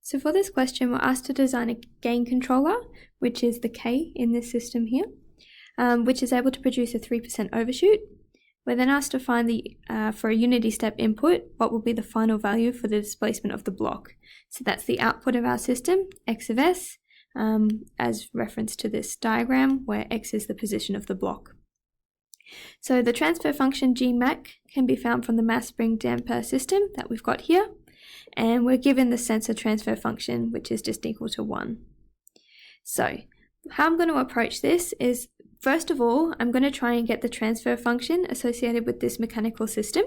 So for this question, we're asked to design a gain controller, which is the K in this system here, which is able to produce a 3% overshoot. We're then asked to find for a unity step input, what will be the final value for the displacement of the block. So that's the output of our system, x of s, as reference to this diagram, where x is the position of the block. So the transfer function Gmac can be found from the mass spring damper system that we've got here, and we're given the sensor transfer function, which is just equal to 1. So how I'm going to approach this is, first of all, I'm going to try and get the transfer function associated with this mechanical system.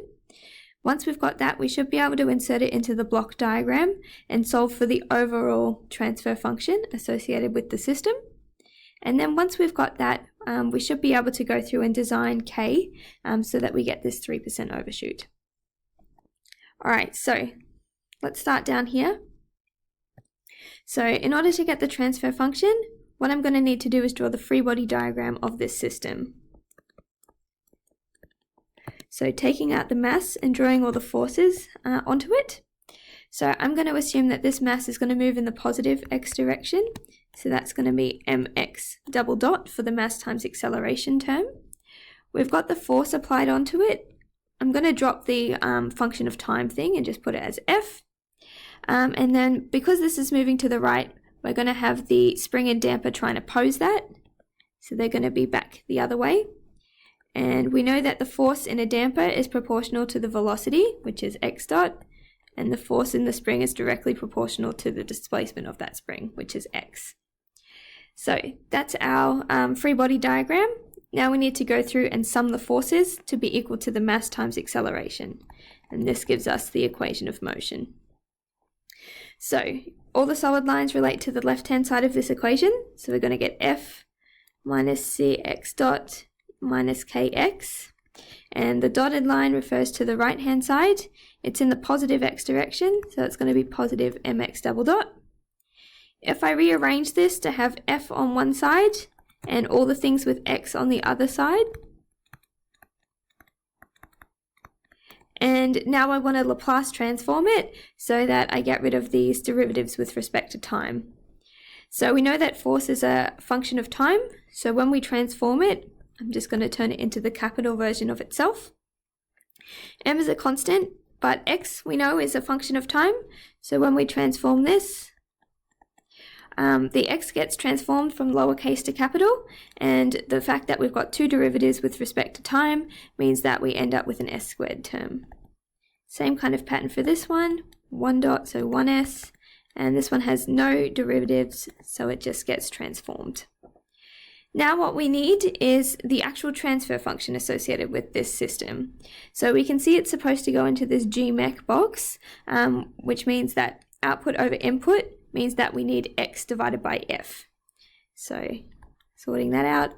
Once we've got that, we should be able to insert it into the block diagram and solve for the overall transfer function associated with the system. And then once we've got that, we should be able to go through and design K so that we get this 3% overshoot. Alright, so let's start down here. So in order to get the transfer function, what I'm going to need to do is draw the free body diagram of this system. So taking out the mass and drawing all the forces onto it. So I'm going to assume that this mass is going to move in the positive x direction. So that's going to be mx double dot for the mass times acceleration term. We've got the force applied onto it. I'm going to drop the function of time thing and just put it as f. And then because this is moving to the right, we're going to have the spring and damper trying to oppose that. So they're going to be back the other way. And we know that the force in a damper is proportional to the velocity, which is x dot, and the force in the spring is directly proportional to the displacement of that spring, which is x. So that's our free body diagram. Now we need to go through and sum the forces to be equal to the mass times acceleration. And this gives us the equation of motion. So all the solid lines relate to the left-hand side of this equation. So we're going to get F minus Cx dot minus Kx. And the dotted line refers to the right-hand side. It's in the positive x direction, so it's going to be positive mx double dot. If I rearrange this to have F on one side and all the things with x on the other side, and now I want to Laplace transform it so that I get rid of these derivatives with respect to time. So we know that force is a function of time, so when we transform it, I'm just going to turn it into the capital version of itself. M is a constant, but x we know is a function of time, so when we transform this, the x gets transformed from lowercase to capital, and the fact that we've got two derivatives with respect to time means that we end up with an s squared term. Same kind of pattern for this one, 1 dot, so 1s, and this one has no derivatives, so it just gets transformed. Now what we need is the actual transfer function associated with this system. So we can see it's supposed to go into this Gmec box, which means that output over input means that we need x divided by f. So sorting that out,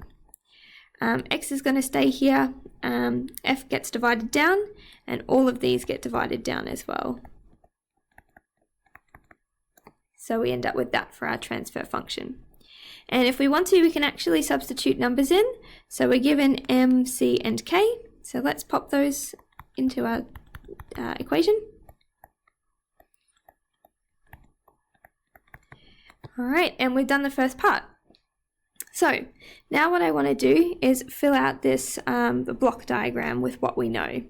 x is going to stay here, f gets divided down, and all of these get divided down as well. So we end up with that for our transfer function. And if we want to, we can actually substitute numbers in. So we're given m, c, and k. So let's pop those into our equation. Alright, and we've done the first part. So now what I want to do is fill out this block diagram with what we know.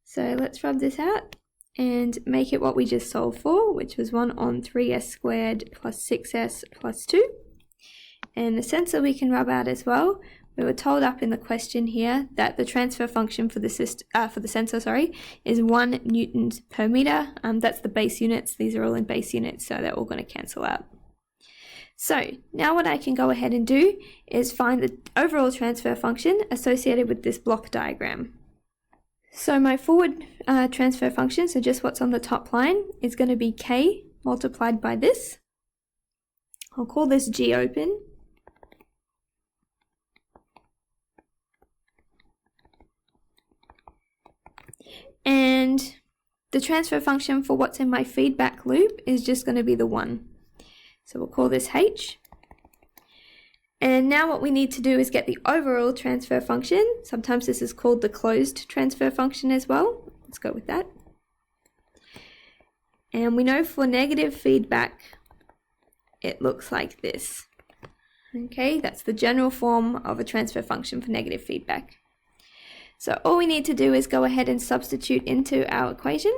So let's rub this out and make it what we just solved for, which was 1 on 3s squared plus 6s plus 2. And the sensor we can rub out as well. We were told up in the question here that the transfer function for the sensor is 1 newtons per meter. That's the base units. These are all in base units, so they're all going to cancel out. So now what I can go ahead and do is find the overall transfer function associated with this block diagram. So my forward transfer function, so just what's on the top line, is going to be k multiplied by this. I'll call this G open. And the transfer function for what's in my feedback loop is just going to be the 1. So we'll call this h. And now what we need to do is get the overall transfer function. Sometimes this is called the closed transfer function as well. Let's go with that. And we know for negative feedback, it looks like this. Okay, that's the general form of a transfer function for negative feedback. So all we need to do is go ahead and substitute into our equation.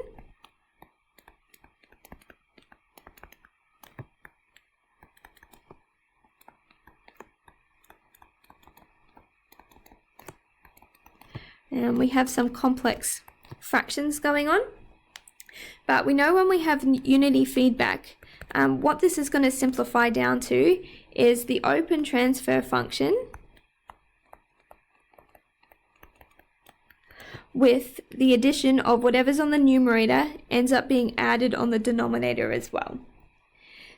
And we have some complex fractions going on. But we know when we have unity feedback, what this is going to simplify down to is the open transfer function with the addition of whatever's on the numerator ends up being added on the denominator as well.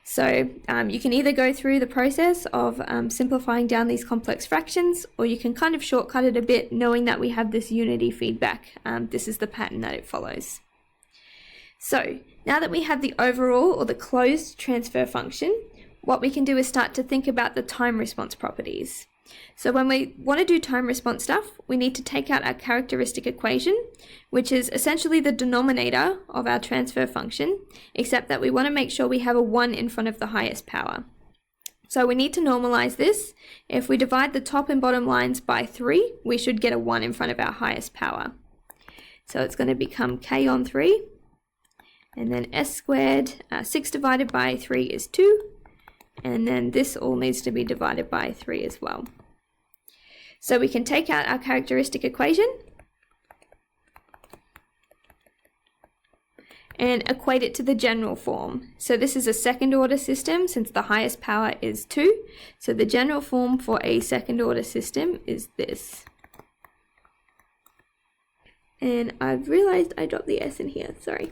So you can either go through the process of simplifying down these complex fractions, or you can kind of shortcut it a bit knowing that we have this unity feedback. This is the pattern that it follows. So now that we have the overall or the closed transfer function, what we can do is start to think about the time response properties. So when we want to do time response stuff, we need to take out our characteristic equation, which is essentially the denominator of our transfer function, except that we want to make sure we have a 1 in front of the highest power. So we need to normalize this. If we divide the top and bottom lines by 3, we should get a 1 in front of our highest power. So it's going to become k on 3, and then s squared, 6 divided by 3 is 2, and then this all needs to be divided by 3 as well. So we can take out our characteristic equation and equate it to the general form. So this is a second order system since the highest power is 2. So the general form for a second order system is this. And I've realized I dropped the s in here, sorry.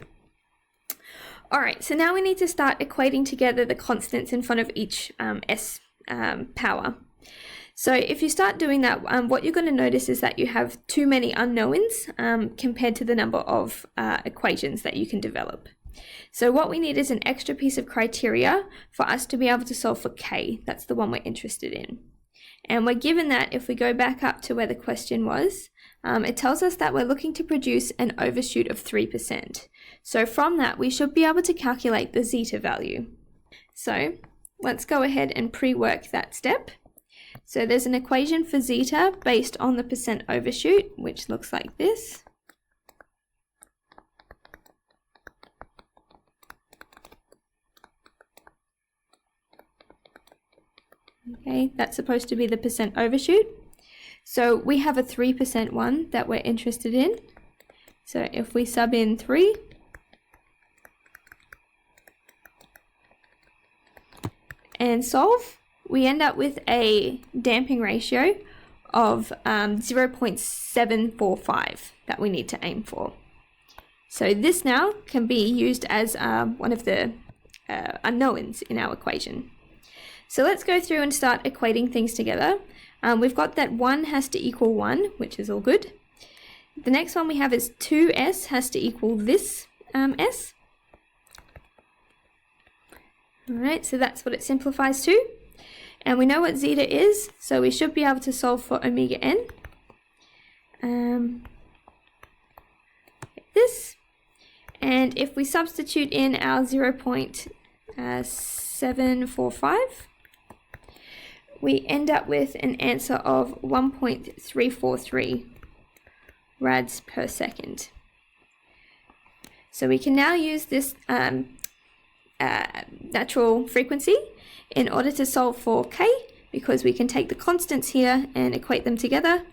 Alright, so now we need to start equating together the constants in front of each s power. So if you start doing that, what you're going to notice is that you have too many unknowns compared to the number of equations that you can develop. So what we need is an extra piece of criteria for us to be able to solve for k. That's the one we're interested in. And we're given that if we go back up to where the question was, it tells us that we're looking to produce an overshoot of 3%. So from that, we should be able to calculate the zeta value. So let's go ahead and pre-work that step. So there's an equation for zeta based on the percent overshoot, which looks like this. Okay, that's supposed to be the percent overshoot. So we have a 3% one that we're interested in. So if we sub in 3, and solve, we end up with a damping ratio of 0.745 that we need to aim for. So this now can be used as one of the unknowns in our equation. So let's go through and start equating things together. We've got that 1 has to equal 1, which is all good. The next one we have is 2s has to equal this s. Alright, so that's what it simplifies to. And we know what zeta is, so we should be able to solve for omega n. Like this. And if we substitute in our 0.745, we end up with an answer of 1.343 rads per second. So we can now use this natural frequency in order to solve for k, because we can take the constants here and equate them together,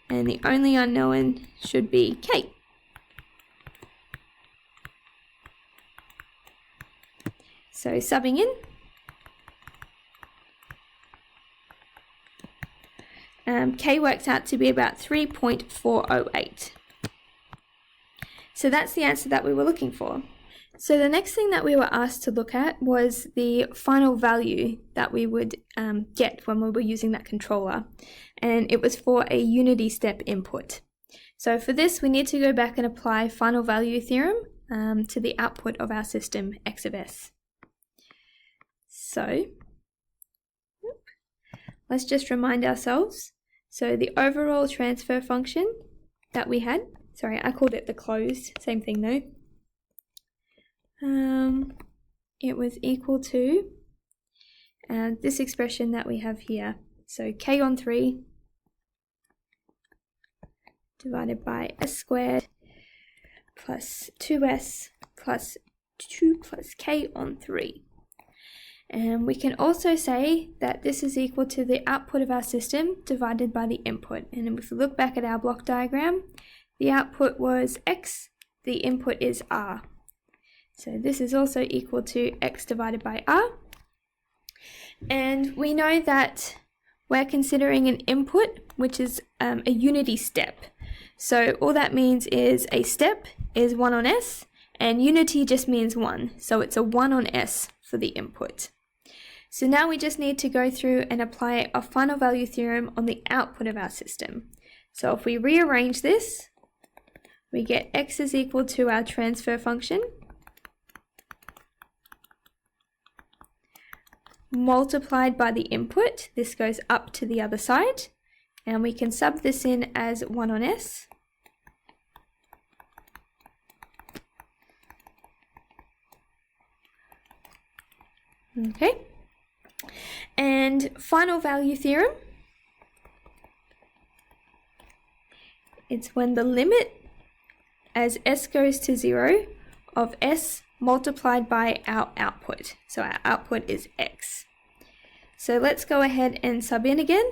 and the only unknown should be k. So subbing in, k works out to be about 3.408. So that's the answer that we were looking for. So the next thing that we were asked to look at was the final value that we would get when we were using that controller, and it was for a unity step input. So for this we need to go back and apply final value theorem to the output of our system x of s. So let's just remind ourselves. So the overall transfer function that we had, sorry, I called it the closed, same thing though. it was equal to this expression that we have here. So k on 3 divided by s squared plus 2s plus 2 plus k on 3. And we can also say that this is equal to the output of our system divided by the input. And if we look back at our block diagram, the output was x, the input is r. So this is also equal to x divided by r. And we know that we're considering an input, which is a unity step. So all that means is a step is 1 on s, and unity just means 1. So it's a 1 on s for the input. So now we just need to go through and apply a final value theorem on the output of our system. So if we rearrange this, we get x is equal to our transfer function multiplied by the input. This goes up to the other side, and we can sub this in as 1 on s. Okay. And final value theorem, it's when the limit as s goes to 0 of s multiplied by our output. So our output is x. So let's go ahead and sub in again.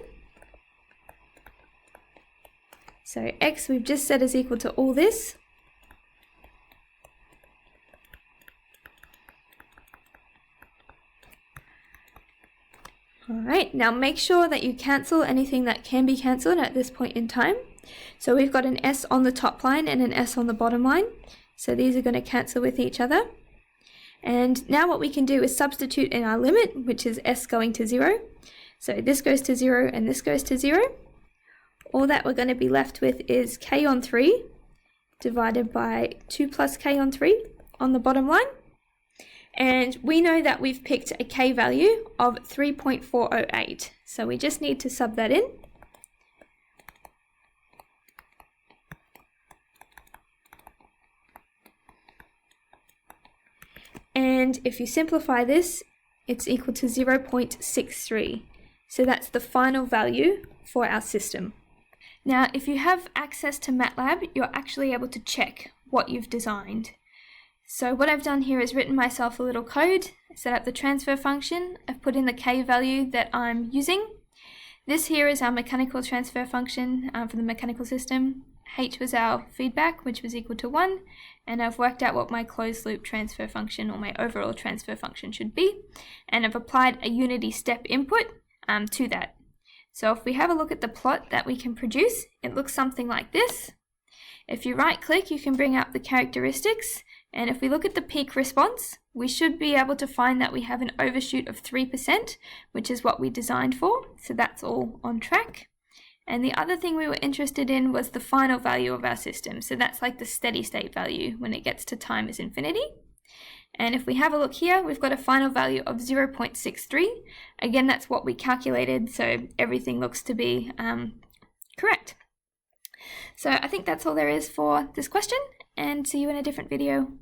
So x we've just set is equal to all this. Alright, now make sure that you cancel anything that can be cancelled at this point in time. So we've got an s on the top line and an s on the bottom line. So these are going to cancel with each other. And now what we can do is substitute in our limit, which is s going to 0. So this goes to 0 and this goes to 0. All that we're going to be left with is k on 3 divided by 2 plus k on 3 on the bottom line. And we know that we've picked a k value of 3.408. So we just need to sub that in. And if you simplify this, it's equal to 0.63. So that's the final value for our system. Now, if you have access to MATLAB, you're actually able to check what you've designed. So what I've done here is written myself a little code, set up the transfer function, I've put in the k value that I'm using. This here is our mechanical transfer function for the mechanical system. H was our feedback, which was equal to 1, and I've worked out what my closed loop transfer function or my overall transfer function should be, and I've applied a unity step input to that. So if we have a look at the plot that we can produce, it looks something like this. If you right click, you can bring up the characteristics, and if we look at the peak response, we should be able to find that we have an overshoot of 3%, which is what we designed for, so that's all on track. And the other thing we were interested in was the final value of our system, so that's like the steady state value when it gets to time is infinity. And if we have a look here, we've got a final value of 0.63. Again, that's what we calculated, so everything looks to be correct. So I think that's all there is for this question, and see you in a different video.